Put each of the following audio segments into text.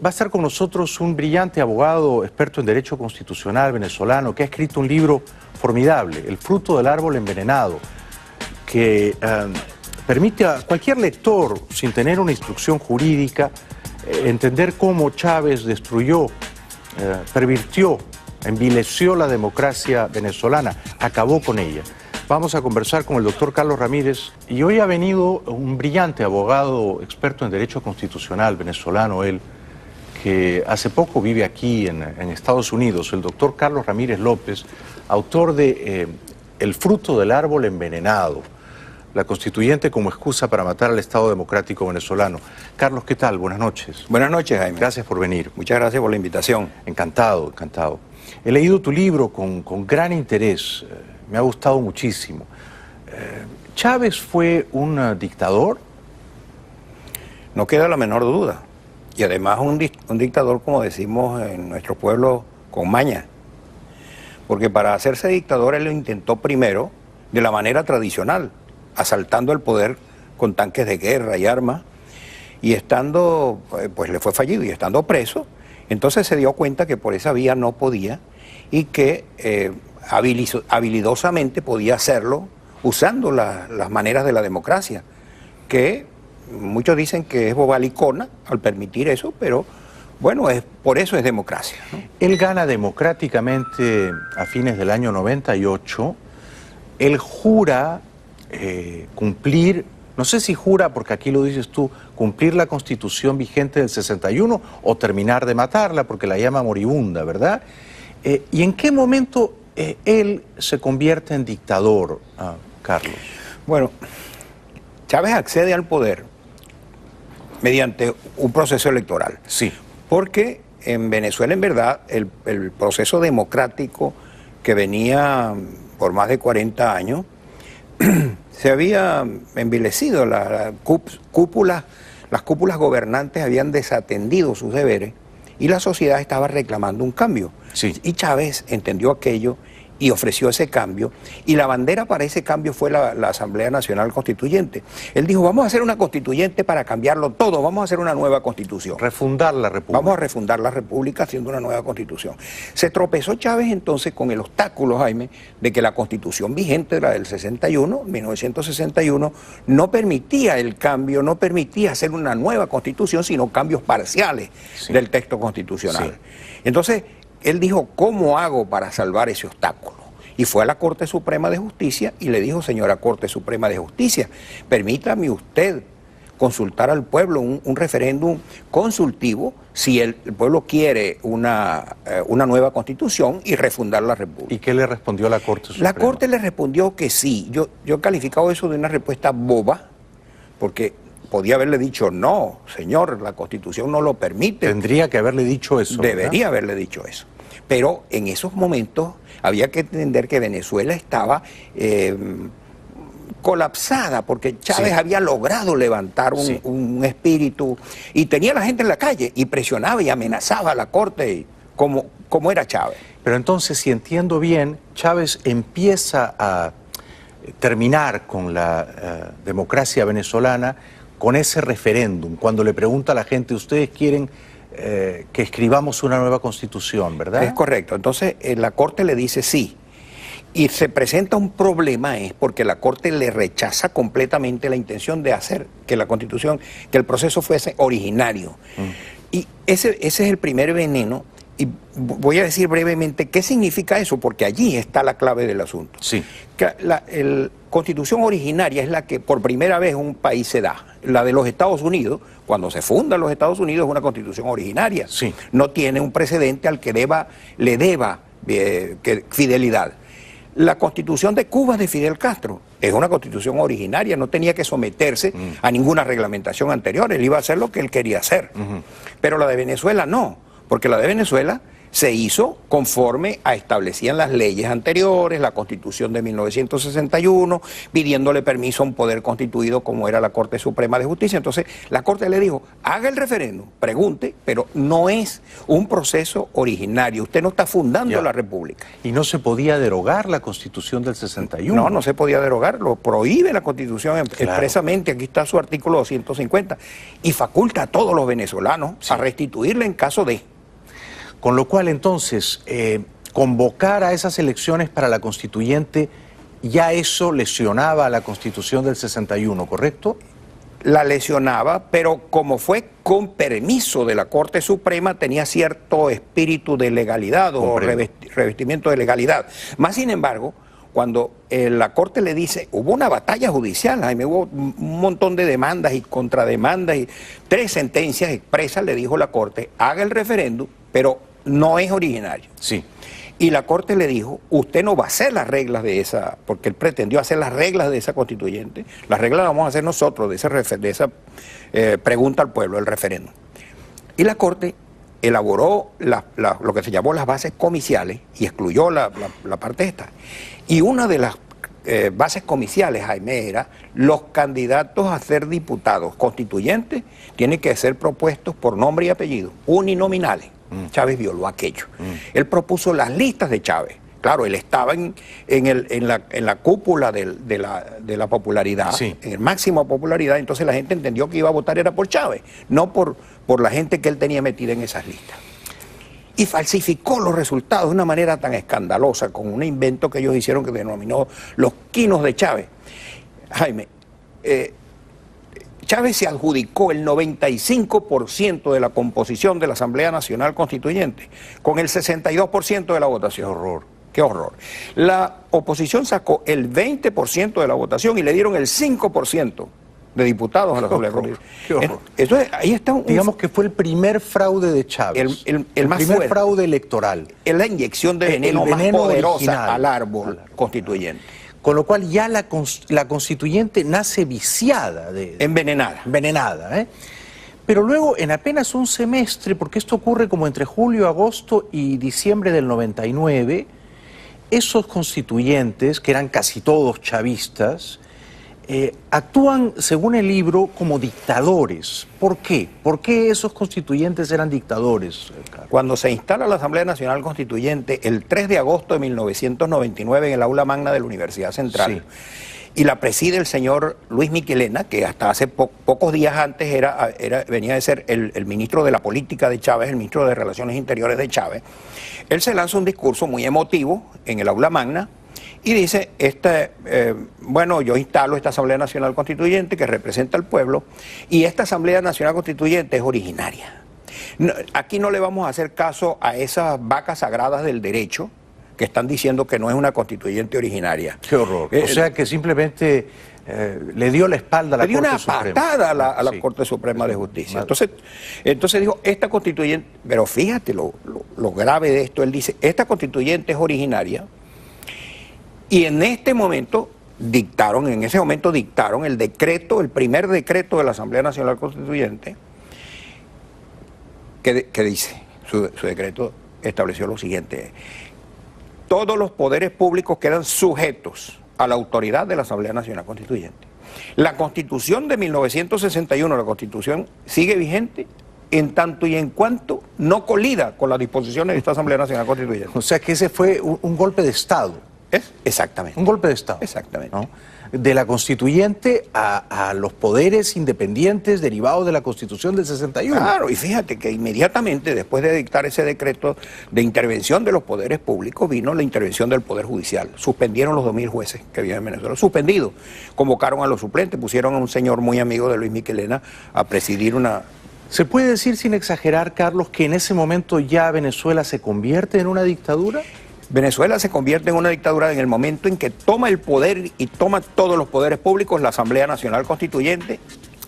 Va a estar con nosotros un brillante abogado, experto en Derecho Constitucional venezolano, que ha escrito un libro formidable, El fruto del árbol envenenado, que permite a cualquier lector, sin tener una instrucción jurídica, entender cómo Chávez destruyó, pervirtió, envileció la democracia venezolana, acabó con ella. Vamos a conversar con el doctor Carlos Ramírez, y hoy ha venido un brillante abogado, experto en Derecho Constitucional venezolano, él, que hace poco vive aquí en Estados Unidos, el doctor Carlos Ramírez López, autor de El fruto del árbol envenenado, la constituyente como excusa para matar al Estado democrático venezolano. Carlos, ¿qué tal? Buenas noches. Buenas noches, Jaime. Gracias por venir. Muchas gracias por la invitación. Encantado, encantado. He leído tu libro con gran interés, me ha gustado muchísimo. ¿Chávez fue un dictador? No queda la menor duda. Y además un dictador, como decimos en nuestro pueblo, con maña. Porque para hacerse dictador él lo intentó primero de la manera tradicional, asaltando el poder con tanques de guerra y armas, y estando, pues le fue fallido, y estando preso, entonces se dio cuenta que por esa vía no podía, y que habilidosamente podía hacerlo usando las maneras de la democracia, que muchos dicen que es bobalicona al permitir eso, pero bueno, por eso es democracia, ¿no? Él gana democráticamente a fines del año 98, él jura cumplir, no sé si jura, porque aquí lo dices tú, cumplir la Constitución vigente del 61 o terminar de matarla, porque la llama moribunda, ¿verdad? ¿Y en qué momento él se convierte en dictador, Carlos? Bueno, Chávez accede al poder mediante un proceso electoral. Sí. Porque en Venezuela, en verdad, el proceso democrático que venía por más de 40 años, se había envilecido, las cúpulas gobernantes habían desatendido sus deberes y la sociedad estaba reclamando un cambio. Sí. Y Chávez entendió aquello y ofreció ese cambio, y la bandera para ese cambio fue la Asamblea Nacional Constituyente. Él dijo, vamos a hacer una constituyente para cambiarlo todo, vamos a hacer una nueva constitución. Refundar la República. Vamos a refundar la República haciendo una nueva constitución. Se tropezó Chávez entonces con el obstáculo, Jaime, de que la constitución vigente, la del 61, 1961, no permitía el cambio, no permitía hacer una nueva constitución, sino cambios parciales del texto constitucional. Sí. Entonces, él dijo, ¿cómo hago para salvar ese obstáculo? Y fue a la Corte Suprema de Justicia y le dijo, señora Corte Suprema de Justicia, permítame usted consultar al pueblo, un referéndum consultivo, si el pueblo quiere una nueva constitución y refundar la República. ¿Y qué le respondió la Corte Suprema? La Corte le respondió que sí. Yo he calificado eso de una respuesta boba, porque podía haberle dicho, no, señor, la Constitución no lo permite. Tendría que haberle dicho eso, ¿verdad? Debería haberle dicho eso. Pero en esos momentos había que entender que Venezuela estaba colapsada, porque Chávez había logrado levantar un espíritu y tenía a la gente en la calle y presionaba y amenazaba a la Corte como era Chávez. Pero entonces, si entiendo bien, Chávez empieza a terminar con la democracia venezolana con ese referéndum, cuando le pregunta a la gente, ustedes quieren que escribamos una nueva constitución, ¿verdad? Es correcto. Entonces la Corte le dice sí. Y se presenta un problema, es porque la Corte le rechaza completamente la intención de hacer que la Constitución, que el proceso fuese originario. Y ese es el primer veneno. Y voy a decir brevemente qué significa eso, porque allí está la clave del asunto. Sí. Que la Constitución originaria es la que por primera vez un país se da. La de los Estados Unidos, cuando se fundan los Estados Unidos, es una Constitución originaria. Sí. No tiene un precedente al que le deba fidelidad. La Constitución de Cuba de Fidel Castro es una Constitución originaria, no tenía que someterse a ninguna reglamentación anterior, él iba a hacer lo que él quería hacer. Pero la de Venezuela no, porque la de Venezuela se hizo conforme a establecían las leyes anteriores, la Constitución de 1961, pidiéndole permiso a un poder constituido como era la Corte Suprema de Justicia. Entonces, la Corte le dijo, haga el referéndum, pregunte, pero no es un proceso originario. Usted no está fundando la República. Y no se podía derogar la Constitución del 61. No, no se podía derogar, lo prohíbe la Constitución expresamente, aquí está su artículo 250, y faculta a todos los venezolanos a restituirle en caso de... Con lo cual, entonces, convocar a esas elecciones para la constituyente, ya eso lesionaba a la Constitución del 61, ¿correcto? La lesionaba, pero como fue con permiso de la Corte Suprema, tenía cierto espíritu de legalidad o revestimiento de legalidad. Más sin embargo, cuando la Corte le dice, hubo una batalla judicial, Jaime, hubo un montón de demandas y contrademandas, y 3 sentencias expresas, le dijo la Corte, haga el referéndum, pero no es originario. Sí. Y la Corte le dijo, usted no va a hacer las reglas de esa, porque él pretendió hacer las reglas de esa constituyente, las reglas las vamos a hacer nosotros, de esa pregunta al pueblo, el referéndum. Y la Corte elaboró lo que se llamó las bases comiciales y excluyó la parte esta. Y una de las bases comiciales, Jaime, era los candidatos a ser diputados constituyentes tienen que ser propuestos por nombre y apellido, uninominales. Chávez violó aquello. Él propuso las listas de Chávez. Claro, él estaba en la cúpula de la popularidad, en el máximo de popularidad, entonces la gente entendió que iba a votar era por Chávez, no por la gente que él tenía metida en esas listas. Y falsificó los resultados de una manera tan escandalosa, con un invento que ellos hicieron que denominó los quinos de Chávez. Jaime, Chávez se adjudicó el 95% de la composición de la Asamblea Nacional Constituyente, con el 62% de la votación. Qué horror. Qué horror. La oposición sacó el 20% de la votación y le dieron el 5% de diputados a la Asamblea Constituyente. Qué horror. Entonces, ahí está digamos que fue el primer fraude de Chávez. El más primer fuerte. Fraude electoral. Es la inyección de veneno, más poderosa original al árbol constituyente. Con lo cual ya la constituyente nace viciada. Envenenada. Envenenada, Pero luego, en apenas un semestre, porque esto ocurre como entre julio, agosto y diciembre del 99, esos constituyentes, que eran casi todos chavistas, actúan, según el libro, como dictadores. ¿Por qué? ¿Por qué esos constituyentes eran dictadores, Carlos? Cuando se instala la Asamblea Nacional Constituyente, el 3 de agosto de 1999, en el aula magna de la Universidad Central, y la preside el señor Luis Miquelena, que hasta hace pocos días antes venía de ser el ministro de la Política de Chávez, el ministro de Relaciones Interiores de Chávez. Él se lanza un discurso muy emotivo en el aula magna, y dice, bueno, yo instalo esta Asamblea Nacional Constituyente que representa al pueblo, y esta Asamblea Nacional Constituyente es originaria. No, aquí no le vamos a hacer caso a esas vacas sagradas del derecho que están diciendo que no es una constituyente originaria. Qué horror. O sea que simplemente le dio la espalda a la Corte Suprema. Le dio una patada a la Corte Suprema de Justicia. Entonces dijo, esta constituyente, pero fíjate lo grave de esto, él dice, esta constituyente es originaria. Y en ese momento dictaron el decreto, el primer decreto de la Asamblea Nacional Constituyente, que dice, su decreto estableció lo siguiente: todos los poderes públicos quedan sujetos a la autoridad de la Asamblea Nacional Constituyente. La Constitución de 1961, la Constitución sigue vigente en tanto y en cuanto no colida con las disposiciones de esta Asamblea Nacional Constituyente. O sea que ese fue un golpe de Estado. Exactamente. Un golpe de Estado. Exactamente. ¿No? De la constituyente a los poderes independientes derivados de la Constitución del 61. Claro, y fíjate que inmediatamente después de dictar ese decreto de intervención de los poderes públicos vino la intervención del Poder Judicial. Suspendieron los 2000 jueces que había en Venezuela. Suspendido. Convocaron a los suplentes, pusieron a un señor muy amigo de Luis Miquelena a presidir una... ¿Se puede decir sin exagerar, Carlos, que en ese momento ya Venezuela se convierte en una dictadura? Venezuela se convierte en una dictadura en el momento en que toma el poder y toma todos los poderes públicos la Asamblea Nacional Constituyente,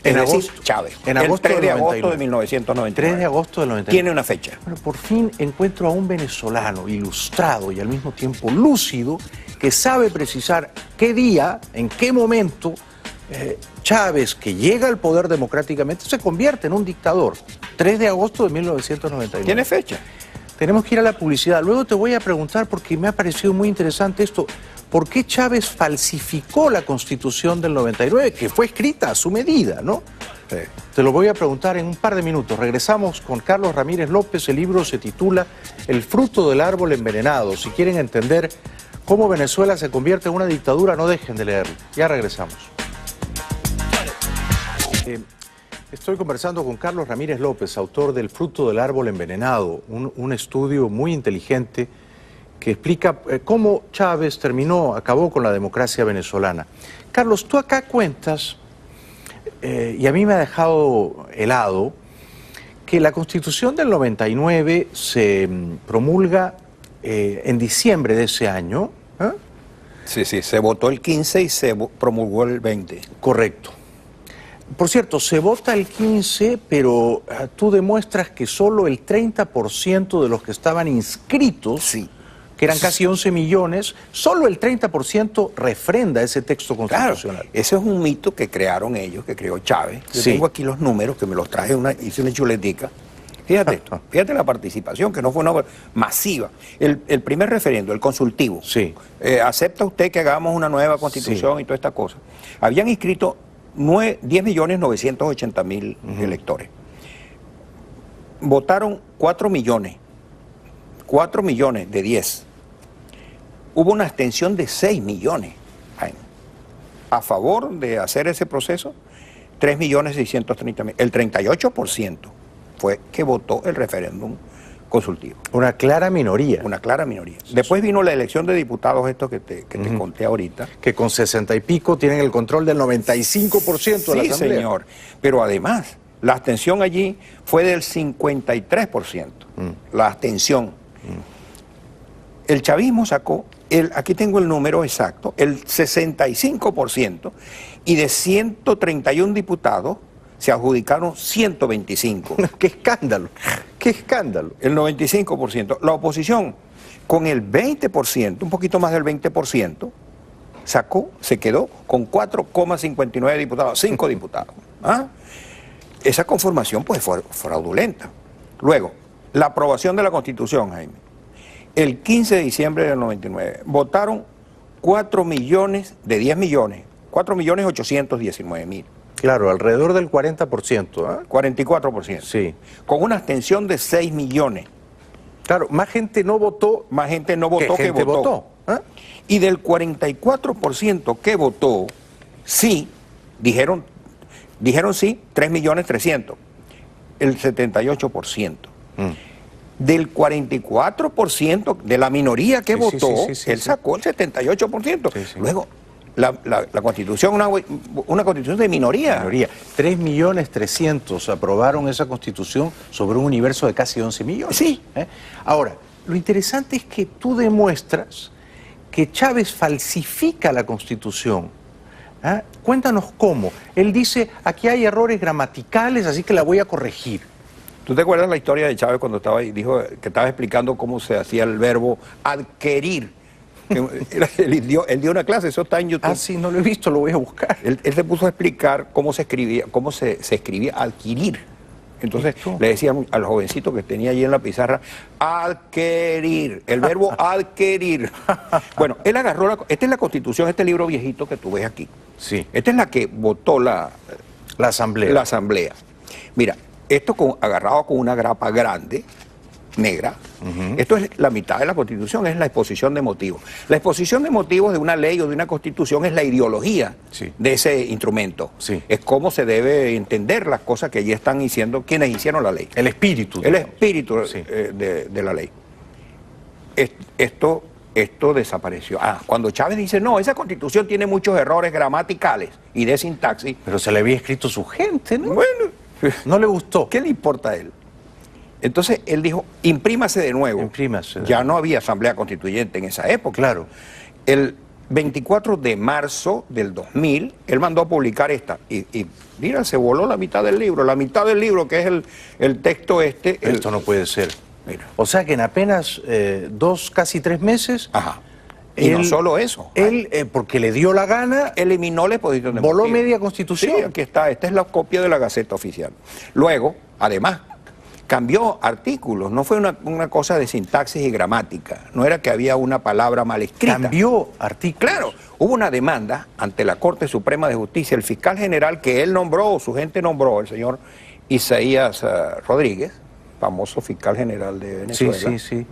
en agosto, Chávez. En agosto el 3 de del agosto de 1999. 3 de agosto del 99. Tiene una fecha. Bueno, por fin encuentro a un venezolano ilustrado y al mismo tiempo lúcido que sabe precisar qué día, en qué momento Chávez, que llega al poder democráticamente, se convierte en un dictador. 3 de agosto de 1999. Tiene fecha. Tenemos que ir a la publicidad. Luego te voy a preguntar, porque me ha parecido muy interesante esto, ¿por qué Chávez falsificó la Constitución del 99, que fue escrita a su medida, ¿no? Sí. Te lo voy a preguntar en un par de minutos. Regresamos con Carlos Ramírez López. El libro se titula El fruto del árbol envenenado. Si quieren entender cómo Venezuela se convierte en una dictadura, no dejen de leerlo. Ya regresamos. Estoy conversando con Carlos Ramírez López, autor del Fruto del árbol envenenado, un estudio muy inteligente que explica cómo Chávez acabó con la democracia venezolana. Carlos, tú acá cuentas, y a mí me ha dejado helado, que la Constitución del 99 se promulga en diciembre de ese año. ¿Eh? Sí, se votó el 15 y se promulgó el 20. Correcto. Por cierto, se vota el 15, pero tú demuestras que solo el 30% de los que estaban inscritos, sí, que eran casi 11 millones, solo el 30% refrenda ese texto constitucional. Claro, ese es un mito que crearon ellos, que creó Chávez. Yo tengo aquí los números, que me los traje, hice una chuletica. Fíjate la participación, que no fue una masiva. El primer referendo, el consultivo, sí. ¿Acepta usted que hagamos una nueva constitución y toda esta cosa? Habían inscrito 10.980.000 electores. Votaron 4 millones. 4 millones de 10. Hubo una abstención de 6 millones. A favor de hacer ese proceso, 3.630.000. El 38% fue que votó el referéndum consultivo. Una clara minoría. Una clara minoría. Después vino la elección de diputados, esto que te conté ahorita. Que con 60 y pico tienen el control del 95% de la Asamblea. Sí, señor. Pero además, la abstención allí fue del 53%. La abstención. El chavismo sacó, aquí tengo el número exacto, el 65%, y de 131 diputados se adjudicaron 125. ¡Qué escándalo! ¡Qué escándalo! El 95%. La oposición, con el 20%, un poquito más del 20%, se quedó con 4,59 diputados, 5 diputados. ¿Ah? Esa conformación pues fue fraudulenta. Luego, la aprobación de la Constitución, Jaime. El 15 de diciembre del 99, votaron 4 millones de 10 millones, 4.819.000. Claro, alrededor del 40%. ¿Eh? 44%. Sí. Con una abstención de 6 millones. Claro, más gente no votó. Más gente no votó que votó. ¿Eh? Y del 44% que votó, sí, dijeron sí, 3.300.000. El 78%. Del 44% de la minoría que votó, él sacó el 78%. Luego, la Constitución, una Constitución de minoría. 3.300.000 aprobaron esa Constitución sobre un universo de casi 11 millones. Sí. Ahora, lo interesante es que tú demuestras que Chávez falsifica la Constitución. Cuéntanos cómo. Él dice, aquí hay errores gramaticales, así que la voy a corregir. ¿Tú te acuerdas la historia de Chávez cuando estaba ahí? Dijo que estaba explicando cómo se hacía el verbo adquirir. Él dio una clase, eso está en YouTube. Ah, sí, no lo he visto, lo voy a buscar. Él se puso a explicar cómo se escribía adquirir. Entonces le decía al jovencito que tenía allí en la pizarra, adquirir, el verbo adquirir. Bueno, él agarró, esta es la Constitución, este libro viejito que tú ves aquí. Sí. Esta es la que votó la Asamblea. La Asamblea. Mira, esto agarrado con una grapa grande, negra. Esto es la mitad de la Constitución, es la exposición de motivos. La exposición de motivos de una ley o de una Constitución es la ideología de ese instrumento. Sí. Es cómo se debe entender las cosas que allí están diciendo quienes hicieron la ley. El espíritu. El espíritu de la ley. Esto desapareció. Cuando Chávez dice, no, esa Constitución tiene muchos errores gramaticales y de sintaxis. Pero se le había escrito su gente, ¿no? Bueno, no le gustó. ¿Qué le importa a él? Entonces él dijo, imprímase de nuevo. Imprímase. Ya no había asamblea constituyente en esa época. Claro. El 24 de marzo del 2000, él mandó a publicar esta. Y mira, se voló la mitad del libro. La mitad del libro, que es el texto este. Esto no puede ser. Mira. O sea que en apenas 2, casi 3 meses... Ajá. Y no solo eso. Él, porque le dio la gana... Eliminó la exposición de motivos. Voló media Constitución. Sí, aquí está. Esta es la copia de la Gaceta Oficial. Luego, además, cambió artículos, no fue una cosa de sintaxis y gramática, no era que había una palabra mal escrita. Cambió artículos. Claro, hubo una demanda ante la Corte Suprema de Justicia, el fiscal general que él nombró, o su gente nombró, el señor Isaías Rodríguez, famoso fiscal general de Venezuela. Sí, sí, sí.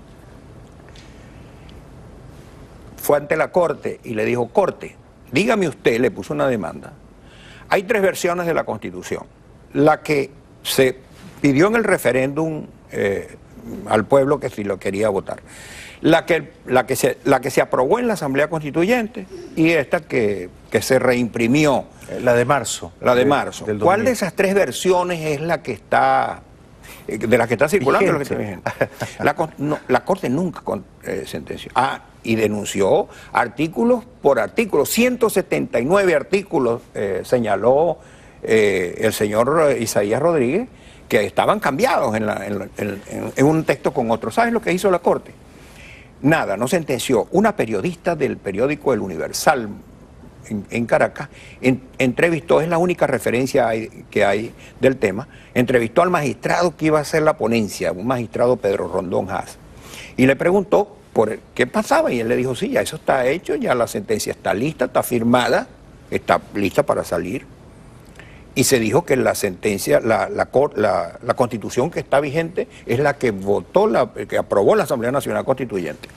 Fue ante la Corte y le dijo, Corte, dígame usted, le puso una demanda. Hay 3 versiones de la Constitución. La que se pidió en el referéndum al pueblo que si lo quería votar. La que se aprobó en la Asamblea Constituyente y esta que se reimprimió. La de marzo. La de marzo. ¿Cuál de esas 3 versiones es la que está, de las que está circulando? La Corte nunca sentenció. Y denunció artículos por artículos, 179 artículos señaló el señor Isaías Rodríguez, que estaban cambiados en un texto con otro. ¿Sabes lo que hizo la Corte? Nada, no sentenció. Una periodista del periódico El Universal en Caracas entrevistó, es la única referencia que hay del tema, entrevistó al magistrado que iba a hacer la ponencia, un magistrado Pedro Rondón Haas, y le preguntó por qué pasaba, y él le dijo, sí, ya eso está hecho, ya la sentencia está lista, está firmada, está lista para salir. Y se dijo que la sentencia, la Constitución que está vigente es la que que aprobó la Asamblea Nacional Constituyente.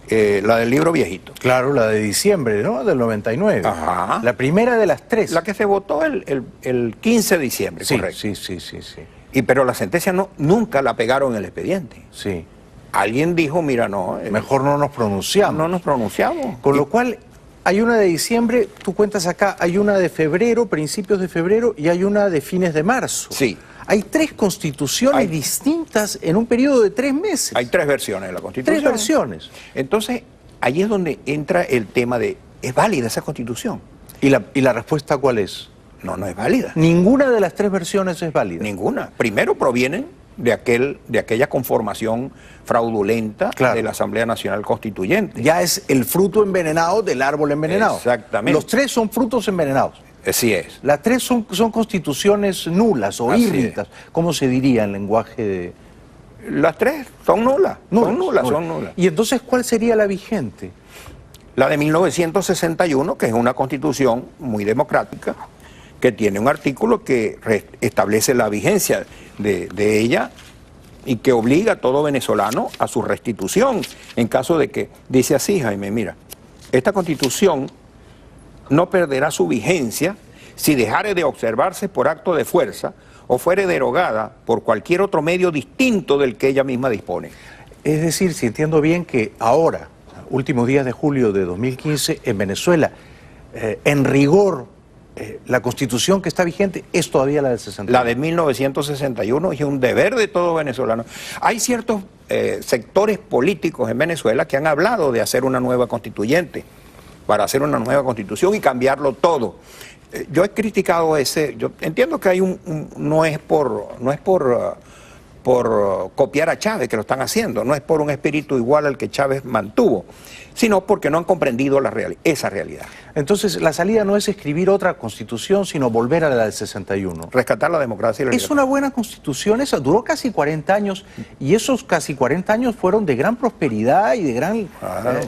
La del libro viejito. Claro, la de diciembre, ¿no? Del 99. Ajá. La primera de las 3. La que se votó el 15 de diciembre, sí, correcto. Sí. Pero la sentencia nunca la pegaron en el expediente. Sí. Alguien dijo, mira, no. Mejor no nos pronunciamos. No nos pronunciamos. Con lo cual, hay una de diciembre, tú cuentas acá, hay una de febrero, principios de febrero, y hay una de fines de marzo. Sí. Hay 3 constituciones distintas en un periodo de 3 meses. Hay 3 versiones de la Constitución. 3 versiones. Entonces, ahí es donde entra el tema de, ¿es válida esa Constitución? ¿Y la respuesta cuál es? No es válida. Ninguna de las 3 versiones es válida. Ninguna. Primero provienen de aquella conformación fraudulenta de la Asamblea Nacional Constituyente. Ya es el fruto envenenado del árbol envenenado. Exactamente. Los 3 son frutos envenenados. Así es. Las 3 son constituciones nulas o írritas. ¿Cómo se diría en lenguaje de...? Las 3 son nulas. Son nulas. ¿Y entonces cuál sería la vigente? La de 1961, que es una constitución muy democrática, que tiene un artículo que establece la vigencia de ella y que obliga a todo venezolano a su restitución en caso de que, dice así, Jaime, mira, esta constitución no perderá su vigencia si dejare de observarse por acto de fuerza o fuere derogada por cualquier otro medio distinto del que ella misma dispone. Es decir, si entiendo bien que ahora, últimos días de julio de 2015, en Venezuela, en rigor, la constitución que está vigente es todavía la del 61. La de 1961 es un deber de todo venezolano. Hay ciertos sectores políticos en Venezuela que han hablado de hacer una nueva constituyente, para hacer una nueva constitución y cambiarlo todo. Yo he criticado yo entiendo que hay no es por copiar a Chávez que lo están haciendo, no es por un espíritu igual al que Chávez mantuvo, sino porque no han comprendido esa realidad. Entonces, la salida no es escribir otra constitución, sino volver a la del 61. Rescatar la democracia y la libertad. Es una buena constitución esa, duró casi 40 años, y esos casi 40 años fueron de gran prosperidad y de gran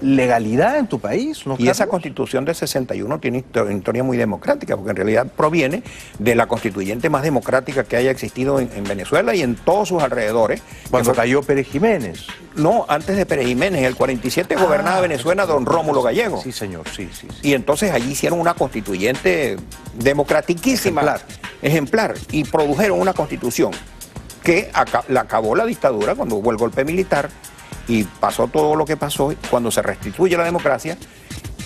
legalidad en tu país, ¿no? Y esa constitución del 61 tiene una historia muy democrática, porque en realidad proviene de la constituyente más democrática que haya existido en Venezuela y en todos sus alrededores. Cuando cayó Pérez Jiménez. No, antes de Pérez Jiménez, en el 47 gobernaba Venezuela don Rómulo Gallego. Sí, señor, sí. Y entonces allí hicieron una constituyente democratiquísima, ejemplar, y produjeron una constitución que la acabó la dictadura cuando hubo el golpe militar y pasó todo lo que pasó. Cuando se restituye la democracia,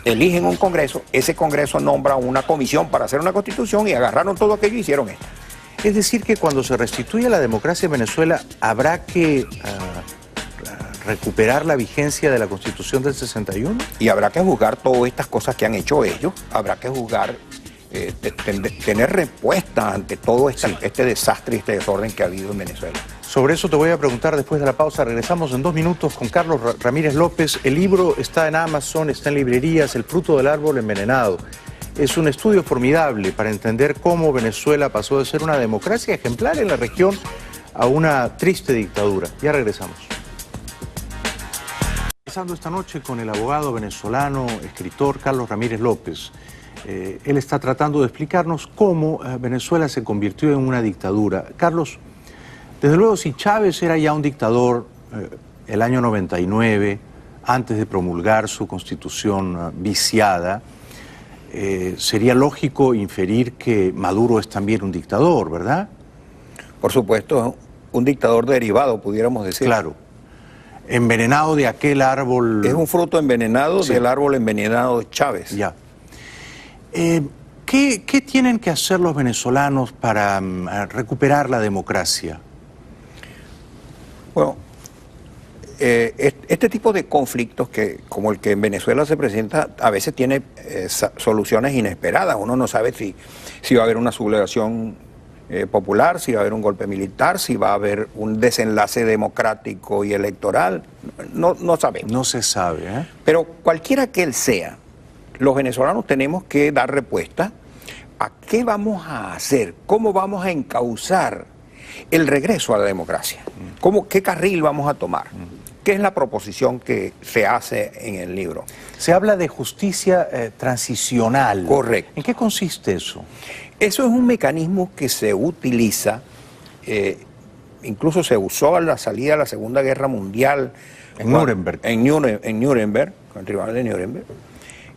eligen un congreso, ese congreso nombra una comisión para hacer una constitución y agarraron todo aquello y hicieron esto. Es decir, que cuando se restituya la democracia en Venezuela, habrá que recuperar la vigencia de la Constitución del 61. Y habrá que juzgar todas estas cosas que han hecho ellos, habrá que juzgar, tener respuesta ante todo este desastre y este desorden que ha habido en Venezuela. Sobre eso te voy a preguntar después de la pausa. Regresamos en 2 minutos con Carlos Ramírez López. El libro está en Amazon, está en librerías, El fruto del árbol envenenado. Es un estudio formidable para entender cómo Venezuela pasó de ser una democracia ejemplar en la región a una triste dictadura. Ya regresamos. Empezando esta noche con el abogado venezolano, escritor Carlos Ramírez López. Él está tratando de explicarnos cómo Venezuela se convirtió en una dictadura. Carlos, desde luego, si Chávez era ya un dictador el año 99, antes de promulgar su constitución viciada, sería lógico inferir que Maduro es también un dictador, ¿verdad? Por supuesto, un dictador derivado, pudiéramos decir. Claro. Envenenado de aquel árbol... Es un fruto envenenado sí. del árbol envenenado de Chávez. Ya. ¿Qué tienen que hacer los venezolanos para recuperar la democracia? Bueno, este tipo de conflictos, como el que en Venezuela se presenta, a veces tiene soluciones inesperadas. Uno no sabe si va a haber una sublevación popular, si va a haber un golpe militar, si va a haber un desenlace democrático y electoral. No sabemos. No se sabe, ¿eh? Pero cualquiera que él sea, los venezolanos tenemos que dar respuesta a qué vamos a hacer, cómo vamos a encauzar el regreso a la democracia, qué carril vamos a tomar, qué es la proposición que se hace en el libro. Se habla de justicia transicional. Correcto. ¿En qué consiste eso? Eso es un mecanismo que se utiliza, incluso se usó a la salida de la Segunda Guerra Mundial. En Nuremberg. En Nuremberg, con el Tribunal de Nuremberg.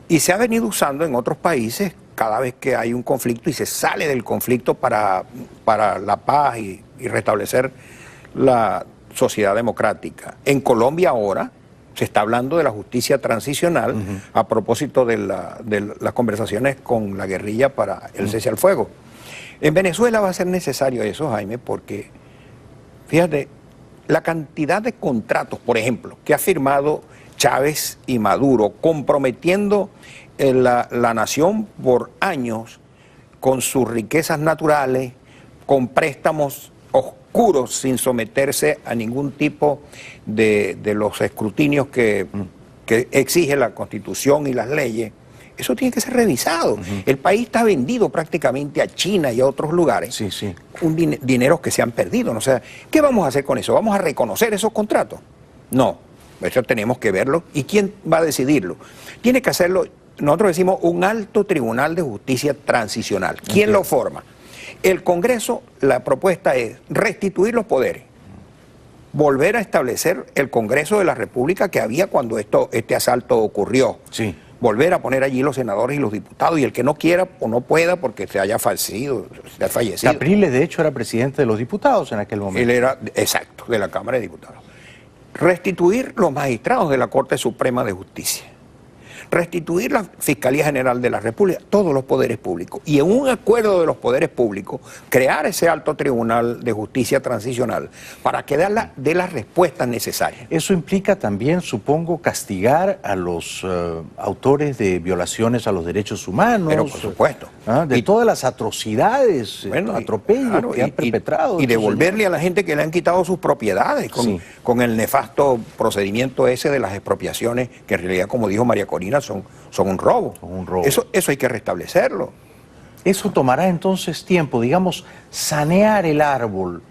Y se ha venido usando en otros países cada vez que hay un conflicto y se sale del conflicto para la paz y restablecer la sociedad democrática. En Colombia ahora se está hablando de la justicia transicional a propósito de las conversaciones con la guerrilla para el cese al fuego. En Venezuela va a ser necesario eso, Jaime, porque, fíjate, la cantidad de contratos, por ejemplo, que ha firmado Chávez y Maduro, comprometiendo la nación por años con sus riquezas naturales, con préstamos oscuros sin someterse a ningún tipo de los escrutinios que exige la Constitución y las leyes. Eso tiene que ser revisado. El país está vendido prácticamente a China y a otros lugares. Sí, sí. Dineros que se han perdido. ¿No? O sea, ¿qué vamos a hacer con eso? ¿Vamos a reconocer esos contratos? No. Eso tenemos que verlo. ¿Y quién va a decidirlo? Tiene que hacerlo, nosotros decimos, un alto tribunal de justicia transicional. ¿Quién lo forma? El Congreso, la propuesta es restituir los poderes, volver a establecer el Congreso de la República que había cuando este asalto ocurrió. Sí. Volver a poner allí los senadores y los diputados, y el que no quiera o no pueda porque se haya fallecido. Capriles, de hecho, era presidente de los diputados en aquel momento. Él era, exacto, de la Cámara de Diputados. Restituir los magistrados de la Corte Suprema de Justicia. Restituir la Fiscalía General de la República, todos los poderes públicos. Y en un acuerdo de los poderes públicos, crear ese alto tribunal de justicia transicional para que dé las respuestas necesarias. Eso implica también, supongo, castigar a los autores de violaciones a los derechos humanos. Pero por supuesto. De todas las atrocidades, atropellos que han perpetrado. Y devolverle a la gente que le han quitado sus propiedades con el nefasto procedimiento ese de las expropiaciones, que en realidad, como dijo María Corina, son un robo. Son un robo. Eso hay que restablecerlo. Eso tomará entonces tiempo, digamos, sanear el árbol,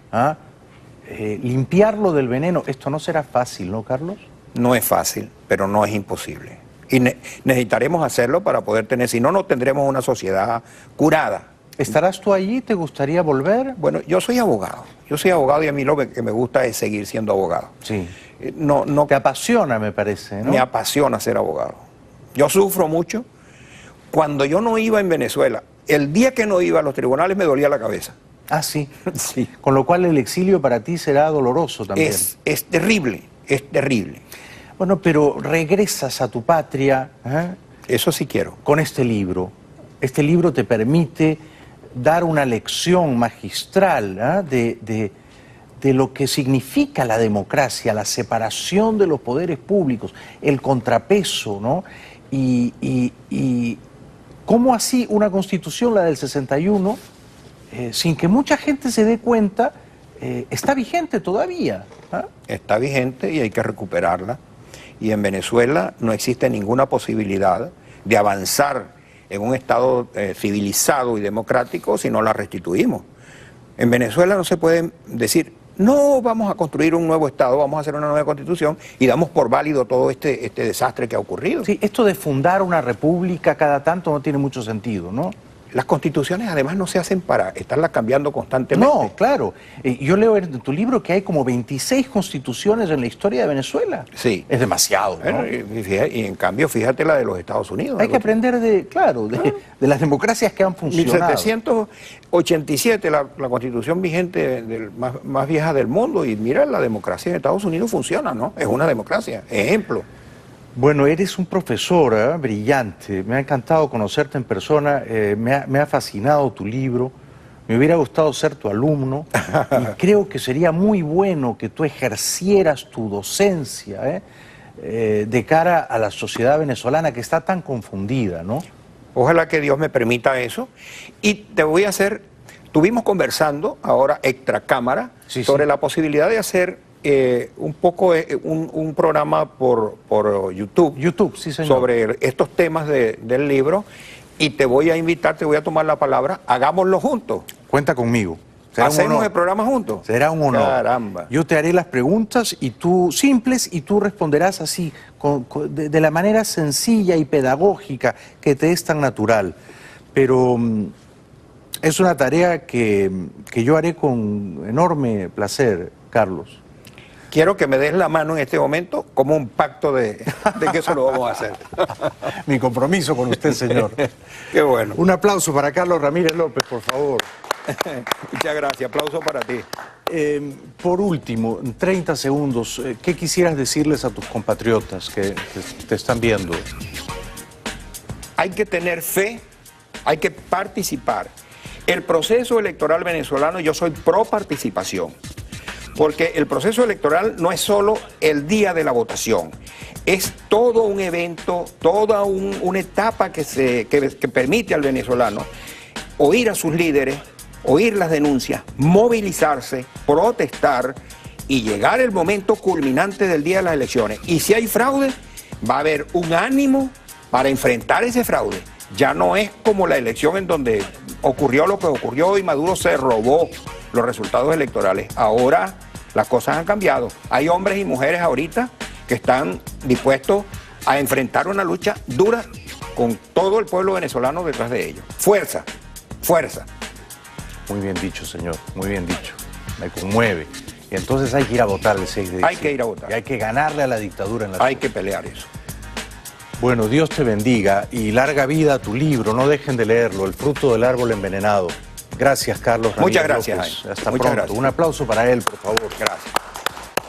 limpiarlo del veneno. Esto no será fácil, ¿no, Carlos? No es fácil, pero no es imposible. Y necesitaremos hacerlo para poder tener, si no, no tendremos una sociedad curada. ¿Estarás tú allí? ¿Te gustaría volver? Bueno, yo soy abogado. Yo soy abogado y a mí lo que me gusta es seguir siendo abogado. Sí. No, te apasiona, me parece, ¿no? Me apasiona ser abogado. Yo sufro mucho. Cuando yo no iba en Venezuela, el día que no iba a los tribunales me dolía la cabeza. Ah, sí. Sí. Con lo cual el exilio para ti será doloroso también. Es terrible, es terrible. Bueno, pero regresas a tu patria. Eso sí quiero. Con este libro. Este libro te permite dar una lección magistral de lo que significa la democracia, la separación de los poderes públicos, el contrapeso, ¿no? Y cómo así una constitución, la del 61, sin que mucha gente se dé cuenta, está vigente todavía. Está vigente y hay que recuperarla. Y en Venezuela no existe ninguna posibilidad de avanzar en un Estado civilizado y democrático si no la restituimos. En Venezuela no se puede decir, No vamos a construir un nuevo Estado, vamos a hacer una nueva Constitución y damos por válido todo este desastre que ha ocurrido. Sí, esto de fundar una república cada tanto no tiene mucho sentido, ¿no? Las constituciones además no se hacen para estarlas cambiando constantemente. No, claro. Yo leo en tu libro que hay como 26 constituciones en la historia de Venezuela. Sí. Es demasiado, ¿no? Bueno, y en cambio, fíjate la de los Estados Unidos. Hay que aprender de las democracias que han funcionado. 1787, la constitución vigente más vieja del mundo, y mira, la democracia en Estados Unidos funciona, ¿no? Es una democracia, ejemplo. Bueno, eres un profesor brillante, me ha encantado conocerte en persona, me ha fascinado tu libro, me hubiera gustado ser tu alumno y creo que sería muy bueno que tú ejercieras tu docencia de cara a la sociedad venezolana que está tan confundida, ¿no? Ojalá que Dios me permita eso. Y te voy a hacer, estuvimos conversando ahora extra cámara sobre la posibilidad de hacer un programa por YouTube. YouTube, sí, señor. Sobre estos temas del libro, y te voy a invitar, te voy a tomar la palabra, hagámoslo juntos. Cuenta conmigo. ¿Hacemos el programa juntos? Será un honor. Caramba. Yo te haré las preguntas simples y tú responderás así, de la manera sencilla y pedagógica que te es tan natural. Pero es una tarea que yo haré con enorme placer, Carlos. Quiero que me des la mano en este momento como un pacto de que eso lo vamos a hacer. Mi compromiso con usted, señor. Qué bueno. Un aplauso para Carlos Ramírez López, por favor. Muchas gracias. Aplauso para ti. Por último, en 30 segundos, ¿qué quisieras decirles a tus compatriotas que te están viendo? Hay que tener fe, hay que participar. El proceso electoral venezolano, yo soy pro participación. Porque el proceso electoral no es solo el día de la votación, es todo un evento, toda una etapa que permite al venezolano oír a sus líderes, oír las denuncias, movilizarse, protestar y llegar el momento culminante del día de las elecciones. Y si hay fraude, va a haber un ánimo para enfrentar ese fraude. Ya no es como la elección en donde ocurrió lo que ocurrió y Maduro se robó los resultados electorales. Ahora las cosas han cambiado. Hay hombres y mujeres ahorita que están dispuestos a enfrentar una lucha dura con todo el pueblo venezolano detrás de ellos. Fuerza, fuerza. Muy bien dicho, señor, muy bien dicho. Me conmueve. Y entonces hay que ir a votar el 6 de diciembre. Hay que ir a votar. Y hay que ganarle a la dictadura en la Hay que pelear eso. Bueno, Dios te bendiga y larga vida a tu libro. No dejen de leerlo, El fruto del árbol envenenado. Gracias, Carlos Ramírez Muchas gracias. López. Hasta Muchas pronto. gracias. Un aplauso para él, por favor. Gracias.